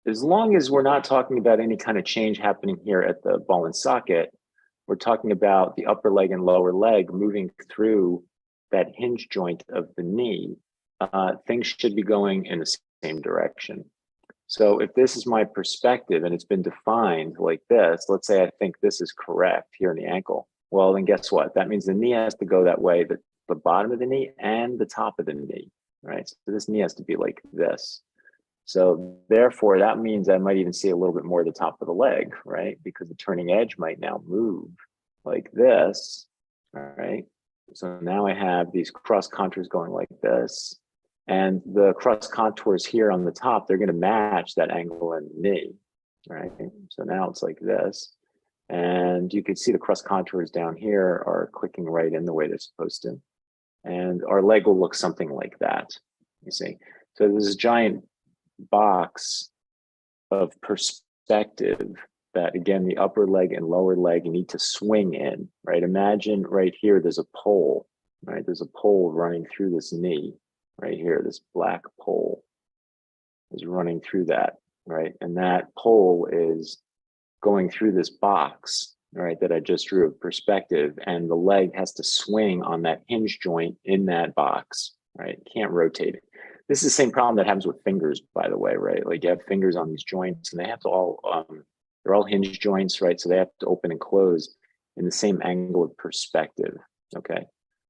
as long as we're not talking about any kind of change happening here at the ball and socket, we're talking about the upper leg and lower leg moving through that hinge joint of the knee. Things should be going in the same direction. So if this is my perspective and it's been defined like this, let's say I think this is correct here in the ankle. Well, then guess what? That means the knee has to go that way, the bottom of the knee and the top of the knee, right? So this knee has to be like this. So therefore, that means I might even see a little bit more of the top of the leg, right? Because the turning edge might now move like this, all right? So now I have these cross contours going like this. And the cross contours here on the top, they're going to match that angle in the knee, right? So now it's like this. And you can see the cross contours down here are clicking right in the way they're supposed to. And our leg will look something like that, you see. So there's this giant box of perspective that, again, the upper leg and lower leg need to swing in, right? Imagine right here, there's a pole, right? There's a pole running through this knee right here. This black pole is running through that, right? And that pole is going through this box, right, that I just drew of perspective, and the leg has to swing on that hinge joint in that box, right? Can't rotate it. This is the same problem that happens with fingers, by the way, right? Like you have fingers on these joints and they have to all, they're all hinge joints, right? So they have to open and close in the same angle of perspective, okay?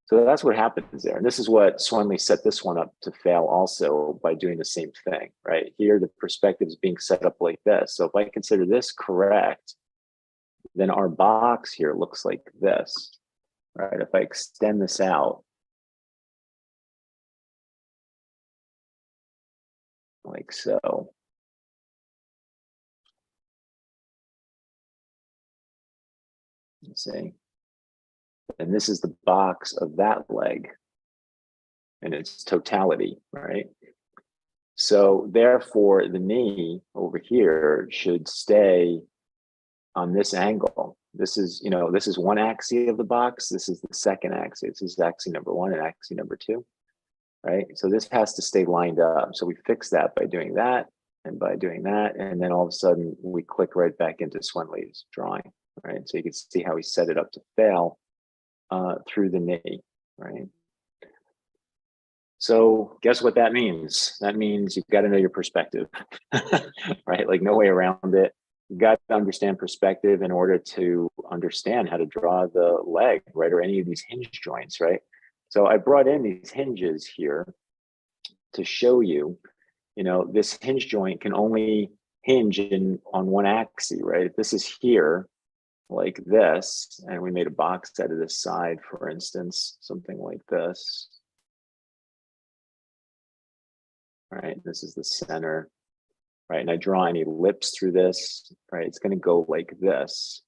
So that's what happens there. And this is what Swanley set this one up to fail also by doing the same thing, right? Here, the perspective is being set up like this. So if I consider this correct, then our box here looks like this, right? If I extend this out, like so. Let's see. And this is the box of that leg in its totality, right? So therefore, the knee over here should stay on this angle. This is, you know, this is one axis of the box. This is the second axis. This is axis number one and axis number two, right? So this has to stay lined up. So we fix that by doing that and by doing that. And then all of a sudden we click right back into Swanley's drawing, right? So you can see how he set it up to fail through the knee, right? So guess what that means? That means you've got to know your perspective, right? Like no way around it. You've got to understand perspective in order to understand how to draw the leg, right? Or any of these hinge joints, right? So I brought in these hinges here to show you, you know, this hinge joint can only hinge on one axis, right? If this is here, like this, and we made a box out of this side, for instance, something like this. Right, this is the center, right? And I draw an ellipse through this, right? It's going to go like this,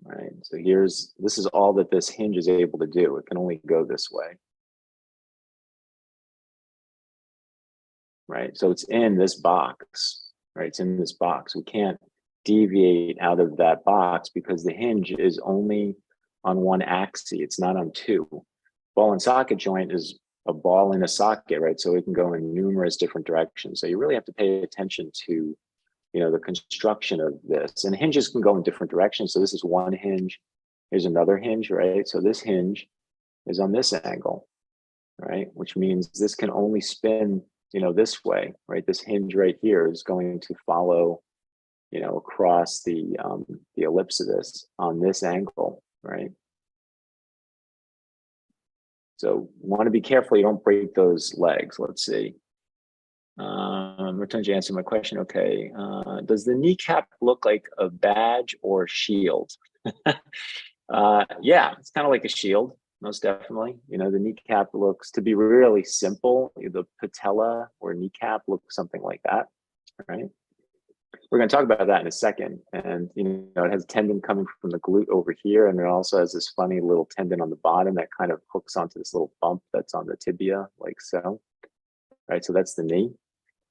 right? So this is all that this hinge is able to do. It can only go this way, right? So it's in this box, right? It's in this box. We can't deviate out of that box because the hinge is only on one axis. It's not on two. Ball and socket joint is a ball in a socket, right? So it can go in numerous different directions. So you really have to pay attention to, you know, the construction of this. And hinges can go in different directions. So this is one hinge. Here's another hinge, right? So this hinge is on this angle, right? Which means this can only spin, you know, this way, right? This hinge right here is going to follow, you know, across the ellipse of this on this angle, right? So want to be careful you don't break those legs. Let's see. Return to answer my question. Okay. Does the kneecap look like a badge or shield? Yeah, it's kind of like a shield, most definitely. You know, the kneecap looks, to be really simple, the patella or kneecap looks something like that, right? We're going to talk about that in a second. And, you know, it has a tendon coming from the glute over here. And it also has this funny little tendon on the bottom that kind of hooks onto this little bump that's on the tibia, like so, right? So that's the knee.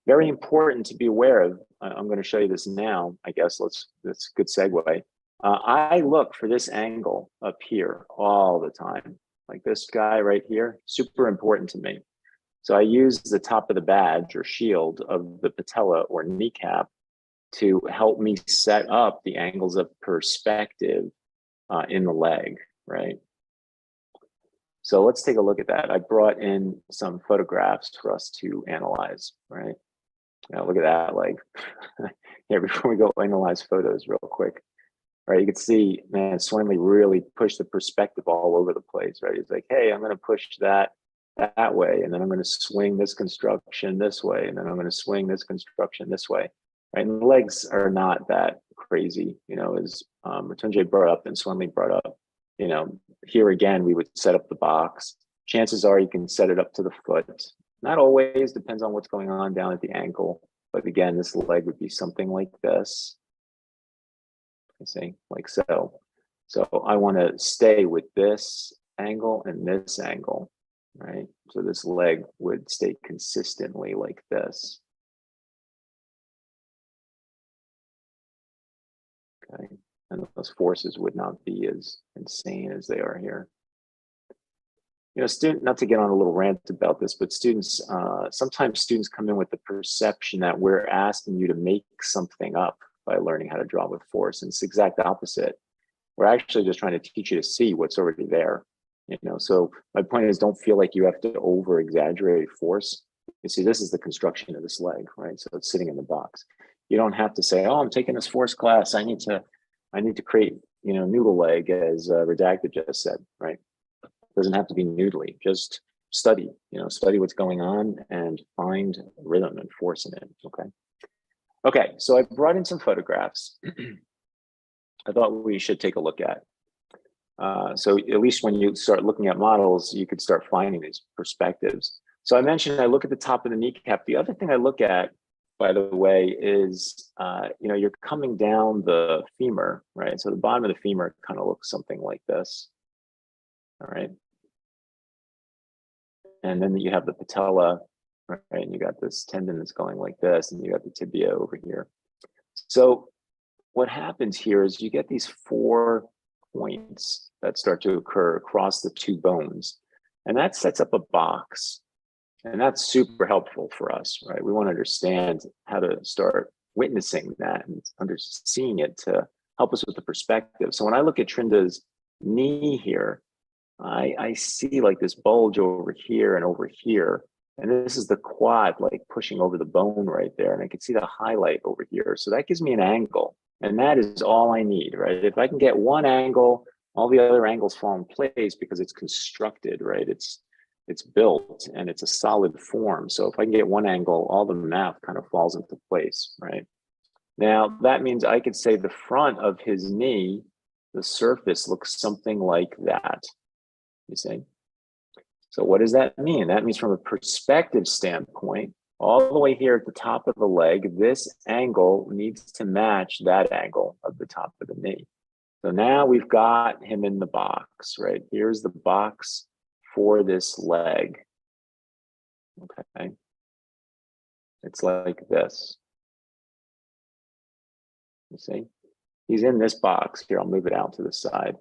Very important to be aware of. I'm going to show you this now. I guess that's a good segue. I look for this angle up here all the time, like this guy right here, super important to me. So I use the top of the badge or shield of the patella or kneecap to help me set up the angles of perspective in the leg, right? So let's take a look at that. I brought in some photographs for us to analyze, right? Now look at that, like, here, before we go analyze photos real quick, right? You can see, man, Swanley really pushed the perspective all over the place, right? He's like, hey, I'm going to push that way, and then I'm going to swing this construction this way, and then I'm going to swing this construction this way. Right, and the legs are not that crazy, you know, as Matunjay brought up and Swanley brought up. You know, here again, we would set up the box. Chances are you can set it up to the foot. Not always, depends on what's going on down at the ankle. But again, this leg would be something like this. I see, like so. So I want to stay with this angle and this angle, right? So this leg would stay consistently like this. Okay, and those forces would not be as insane as they are here. You know, not to get on a little rant about this, but students, sometimes students come in with the perception that we're asking you to make something up by learning how to draw with force. And it's the exact opposite. We're actually just trying to teach you to see what's already there. You know, so my point is, don't feel like you have to over exaggerate force. You see, this is the construction of this leg, right? So it's sitting in the box. You don't have to say, oh, I'm taking this force class. I need to create noodle leg, as Redacted just said, right? It doesn't have to be noodly. Just study, study what's going on and find rhythm and force in it. Okay, so I brought in some photographs I thought we should take a look at. So at least when you start looking at models, you could start finding these perspectives. So I mentioned I look at the top of the kneecap. The other thing I look at, by the way, is you're coming down the femur, right? So the bottom of the femur kind of looks something like this. All right. And then you have the patella, right? And you got this tendon that's going like this, and you got the tibia over here. So what happens here is you get these 4 points that start to occur across the 2 bones, and that sets up a box. And that's super helpful for us, right? We want to understand how to start witnessing that and seeing it to help us with the perspective. So when I look at Trinda's knee here, I see like this bulge over here and over here. And this is the quad like pushing over the bone right there. And I can see the highlight over here. So that gives me an angle. And that is all I need, right? If I can get one angle, all the other angles fall in place because it's constructed, right? It's built and it's a solid form. So if I can get one angle, all the math kind of falls into place, right? Now, that means I could say the front of his knee, the surface looks something like that, you see? So what does that mean? That means from a perspective standpoint, all the way here at the top of the leg, this angle needs to match that angle of the top of the knee. So now we've got him in the box, right? Here's the box for this leg. Okay. It's like this. You see? He's in this box here. I'll move it out to the side.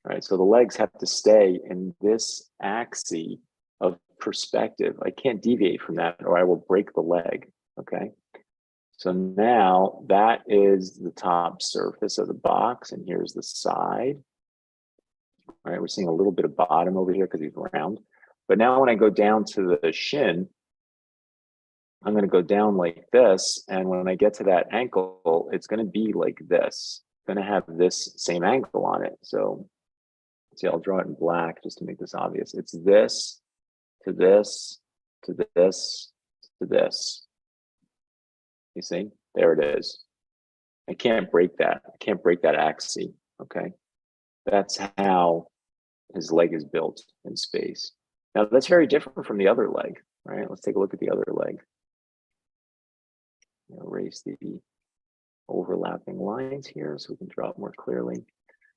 All right. So the legs have to stay in this axis of perspective. I can't deviate from that or I will break the leg. Okay. So now that is the top surface of the box, and here's the side. All right, we're seeing a little bit of bottom over here because he's round. But now when I go down to the shin, I'm going to go down like this. And when I get to that ankle, it's going to be like this. It's going to have this same angle on it. So see, I'll draw it in black just to make this obvious. It's this to this to this to this. You see, there it is. I can't break that. I can't break that axis. Okay. That's how his leg is built in space. Now that's very different from the other leg, right? Let's take a look at the other leg. Erase the overlapping lines here so we can draw it more clearly.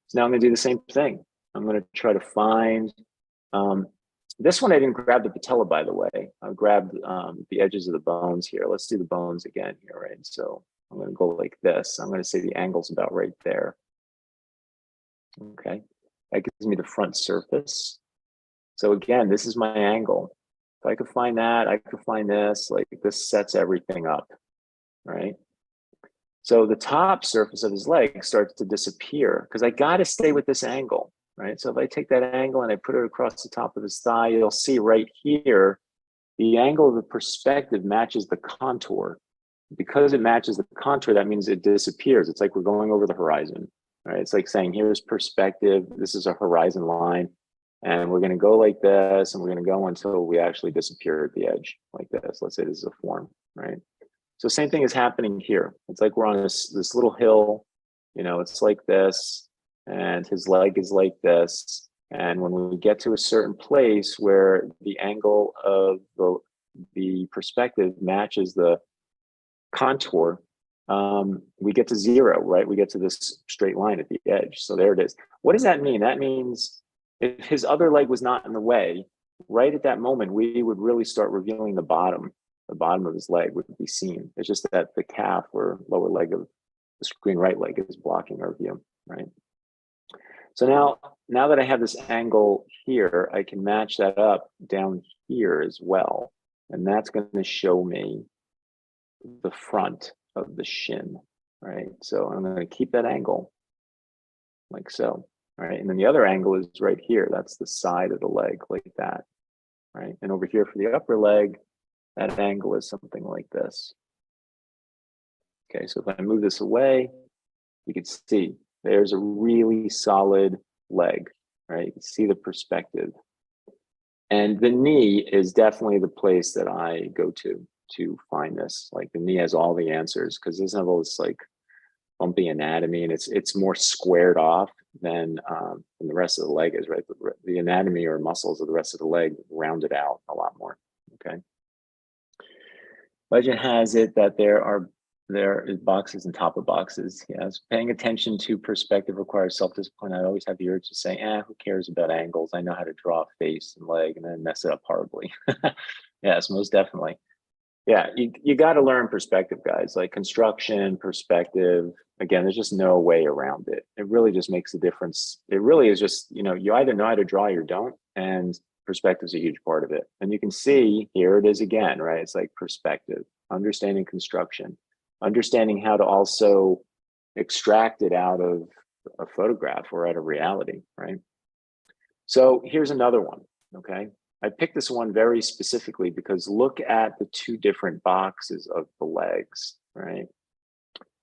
So now I'm going to do the same thing. I'm going to try to find, this one I didn't grab the patella, by the way. I grabbed the edges of the bones here. Let's do the bones again here, right? So I'm going to go like this. I'm going to say the angle's about right there. Okay, that gives me the front surface. So again, this is my angle. If I could find that, I could find this, like this sets everything up, right? So the top surface of his leg starts to disappear because I got to stay with this angle, right? So if I take that angle and I put it across the top of his thigh, you'll see right here, the angle of the perspective matches the contour. Because it matches the contour, that means it disappears. It's like we're going over the horizon, right? It's like saying, here's perspective. This is a horizon line. And we're going to go like this, and we're going to go until we actually disappear at the edge like this. Let's say this is a form, right? So same thing is happening here. It's like we're on this little hill, it's like this, and his leg is like this. And when we get to a certain place where the angle of the perspective matches the contour, we get to 0, right? We get to this straight line at the edge. So there it is. What does that mean? That means if his other leg was not in the way, right at that moment, we would really start revealing the bottom of his leg would be seen. It's just that the calf or lower leg of the screen right leg is blocking our view, right? So now that I have this angle here, I can match that up down here as well. And that's going to show me the front of the shin, right? So I'm going to keep that angle like so, right? And then the other angle is right here. That's the side of the leg like that, right? And over here for the upper leg, that angle is something like this. Okay, so if I move this away, you can see There's a really solid leg, right? You can see the perspective. And the knee is definitely the place that I go to find this. Like the knee has all the answers because it doesn't have all this like bumpy anatomy, and it's more squared off than the rest of the leg is, right? The anatomy or muscles of the rest of the leg rounded out a lot more, okay? Legend has it that there is boxes and top of boxes. Yes, paying attention to perspective requires self-discipline. I always have the urge to say, who cares about angles? I know how to draw a face and leg and then mess it up horribly. Yes, most definitely. Yeah, you got to learn perspective, guys. Like construction, perspective. Again, there's just no way around it. It really just makes a difference. It really is just, you either know how to draw or you don't, and perspective is a huge part of it. And you can see here it is again, right? It's like perspective, understanding construction, understanding how to also extract it out of a photograph or out of reality, right? So here's another one, okay? I picked this one very specifically because look at the two different boxes of the legs, right?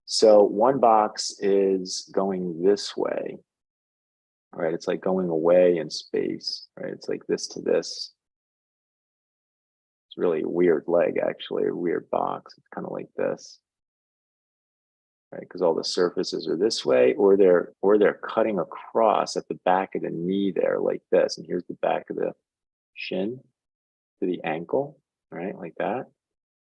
So one box is going this way, right? It's like going away in space, right? It's like this to this. It's really a weird leg, actually, a weird box. It's kind of like this, right? Because all the surfaces are this way, or they're cutting across at the back of the knee there, like this. And here's the back of the shin to the ankle, right? Like that.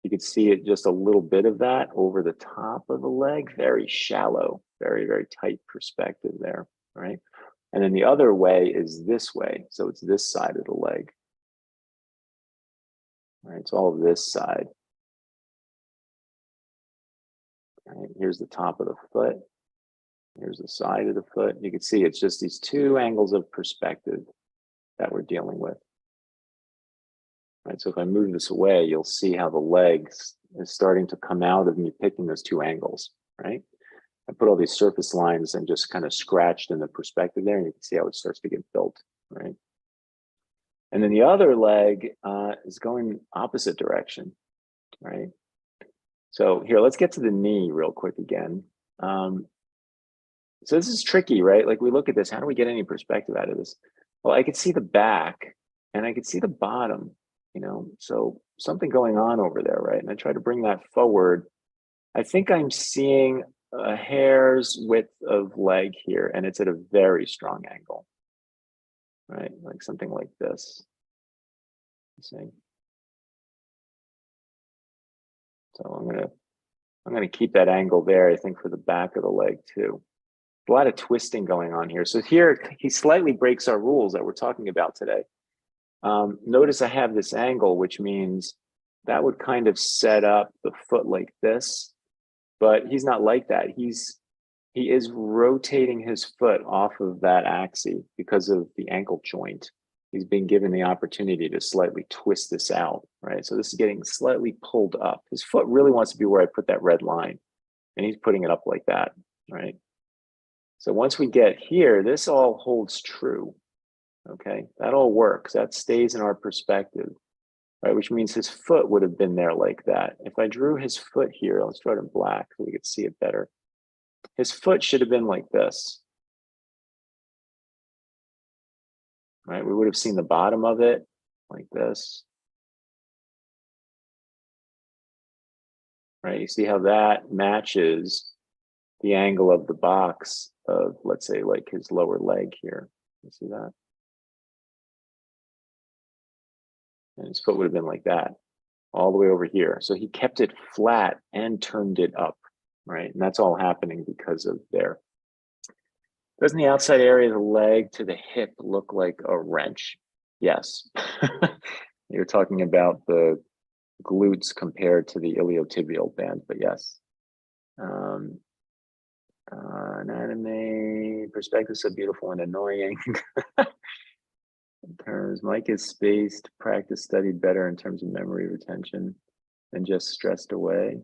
You could see it, just a little bit of that over the top of the leg, very shallow, very, very tight perspective there, right? And then the other way is this way. So it's this side of the leg, right? It's all this side. Right? Here's the top of the foot. Here's the side of the foot. You can see it's just these two angles of perspective that we're dealing with. Right, so if I move this away, you'll see how the leg is starting to come out of me picking those two angles, right? I put all these surface lines and just kind of scratched in the perspective there, and you can see how it starts to get built, right? And then the other leg is going opposite direction, right? So here, let's get to the knee real quick again. So this is tricky, right? Like we look at this, how do we get any perspective out of this? Well, I could see the back and I could see the bottom, so something going on over there, right? And I try to bring that forward. I think I'm seeing a hair's width of leg here, and it's at a very strong angle, right? Like something like this. See? So I'm gonna keep that angle there, I think, for the back of the leg too. A lot of twisting going on here. So here he slightly breaks our rules that we're talking about today. Notice I have this angle, which means that would kind of set up the foot like this, but he's not like that. He is rotating his foot off of that axis because of the ankle joint. He's being given the opportunity to slightly twist this out, right? So this is getting slightly pulled up. His foot really wants to be where I put that red line, and he's putting it up like that, right? So once we get here, this all holds true. Okay, that all works. That stays in our perspective, right? Which means his foot would have been there like that. If I drew his foot here, let's draw it in black so we could see it better. His foot should have been like this, right? We would have seen the bottom of it like this, right? You see how that matches the angle of the box of, let's say, like his lower leg here. You see that? And his foot would have been like that all the way over here. So he kept it flat and turned it up, right? And that's all happening because of there. Doesn't the outside area of the leg to the hip look like a wrench? Yes. You're talking about the glutes compared to the iliotibial band, but yes. Anatomy, perspective, so beautiful and annoying. In terms, Mike is spaced, practice, studied better in terms of memory retention than just stressed away.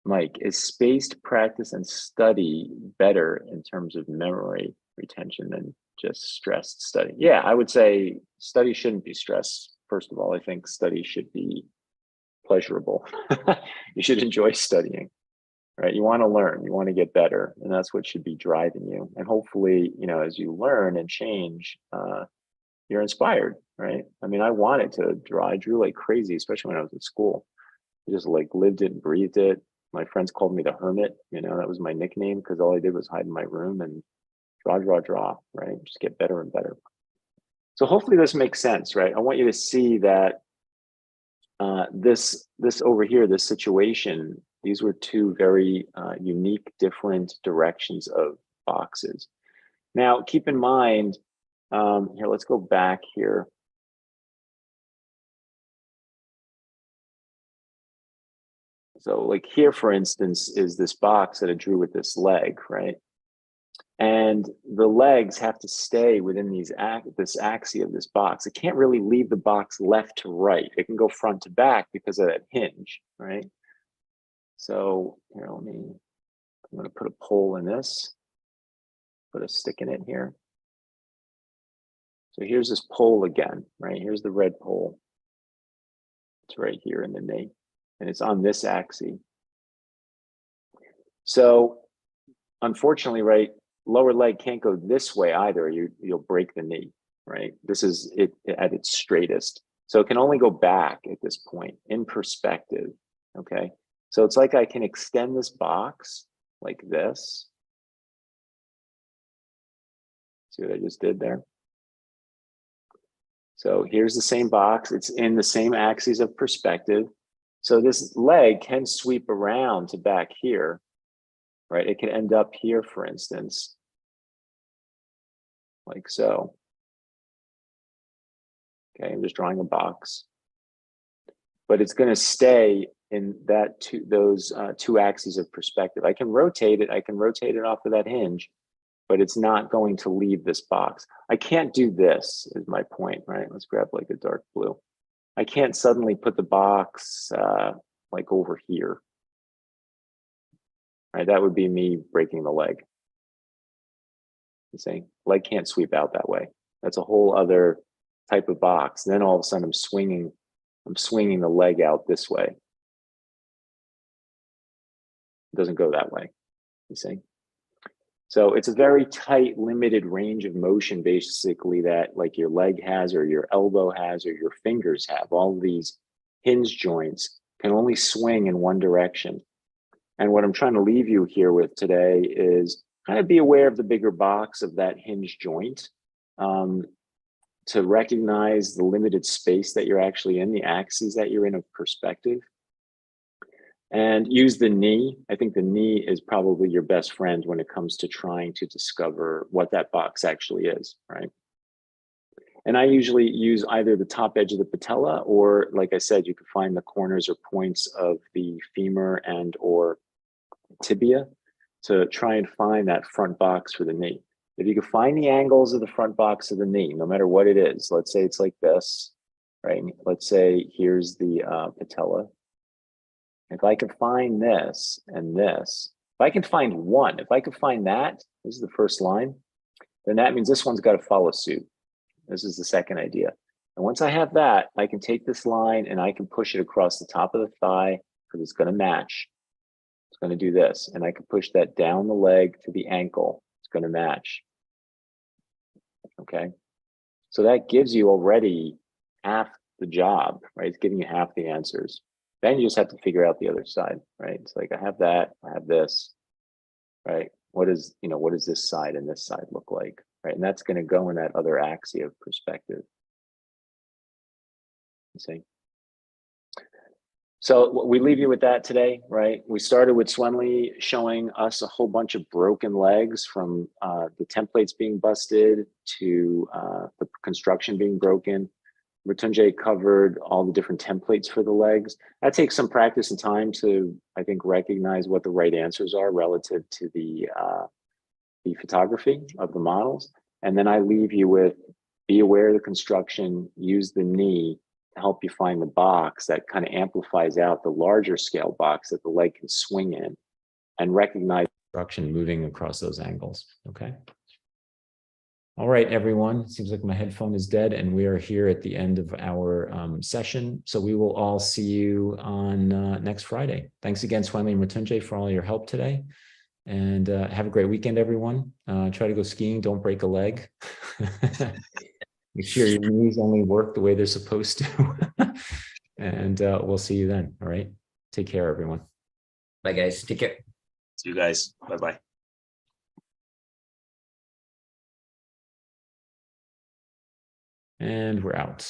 Mike, is spaced practice and study better in terms of memory retention than just stressed study? Yeah, I would say study shouldn't be stress. First of all, I think study should be pleasurable. You should enjoy studying, right? You want to learn, you want to get better, and that's what should be driving you. And hopefully, you know, as you learn and change, you're inspired, right? I mean, I wanted to draw. I drew like crazy, especially when I was in school. I just like lived it and breathed it. My friends called me the hermit, you know, that was my nickname because all I did was hide in my room and draw, right? Just get better and better. So hopefully this makes sense, right? I want you to see that this over here, this situation, these were two very unique, different directions of boxes. Now, keep in mind, here, let's go back here. So like here, for instance, is this box that I drew with this leg, right? And the legs have to stay within this axis of this box. It can't really leave the box left to right. It can go front to back because of that hinge, right? So here, I'm going to put a pole in this, put a stick in it here. So here's this pole again, right? Here's the red pole. It's right here in the knee, and it's on this axis. So unfortunately, right, lower leg can't go this way either. You'll break the knee, right? This is it at its straightest. So it can only go back at this point in perspective, okay? So it's like I can extend this box like this. See what I just did there? So here's the same box. It's in the same axis of perspective. So this leg can sweep around to back here, right? It can end up here, for instance, like so. Okay, I'm just drawing a box, but it's going to stay in those two axes of perspective. I can rotate it. I can rotate it off of that hinge, but it's not going to leave this box. I can't do this, is my point, right? Let's grab like a dark blue. I can't suddenly put the box like over here, right? That would be me breaking the leg. You see, leg can't sweep out that way. That's a whole other type of box. And then all of a sudden I'm swinging the leg out this way. It doesn't go that way, you see? So it's a very tight, limited range of motion, basically, that like your leg has, or your elbow has, or your fingers have. All of these hinge joints can only swing in one direction. And what I'm trying to leave you here with today is kind of be aware of the bigger box of that hinge joint, to recognize the limited space that you're actually in, the axes that you're in of perspective. And use the knee. I think the knee is probably your best friend when it comes to trying to discover what that box actually is, right? And I usually use either the top edge of the patella, or like I said, you can find the corners or points of the femur and or tibia to try and find that front box for the knee. If you can find the angles of the front box of the knee, no matter what it is, let's say it's like this, right? Let's say here's the patella. If I can find this and this, if I can find one, if I can find that, this is the first line, then that means this one's got to follow suit. This is the second idea. And once I have that, I can take this line and I can push it across the top of the thigh because it's going to match. It's going to do this. And I can push that down the leg to the ankle. It's going to match. Okay. So that gives you already half the job, right? It's giving you half the answers. Then you just have to figure out the other side, right? It's like, I have that, I have this, right? What does this side and this side look like, right? And that's going to go in that other axis of perspective. You see? So we leave you with that today, right? We started with Swenley showing us a whole bunch of broken legs, from the templates being busted to the construction being broken. Mrityunjay covered all the different templates for the legs. That takes some practice and time to, I think, recognize what the right answers are relative to the photography of the models. And then I leave you with, be aware of the construction, use the knee to help you find the box that kind of amplifies out the larger scale box that the leg can swing in, and recognize construction moving across those angles, okay? All right, everyone. Seems like my headphone is dead, and we are here at the end of our session. So we will all see you on next Friday. Thanks again, Swami and Matunjay, for all your help today. And have a great weekend, everyone. Try to go skiing. Don't break a leg. Make sure your knees only work the way they're supposed to. And we'll see you then. All right. Take care, everyone. Bye, guys. Take care. See you guys. Bye-bye. And we're out.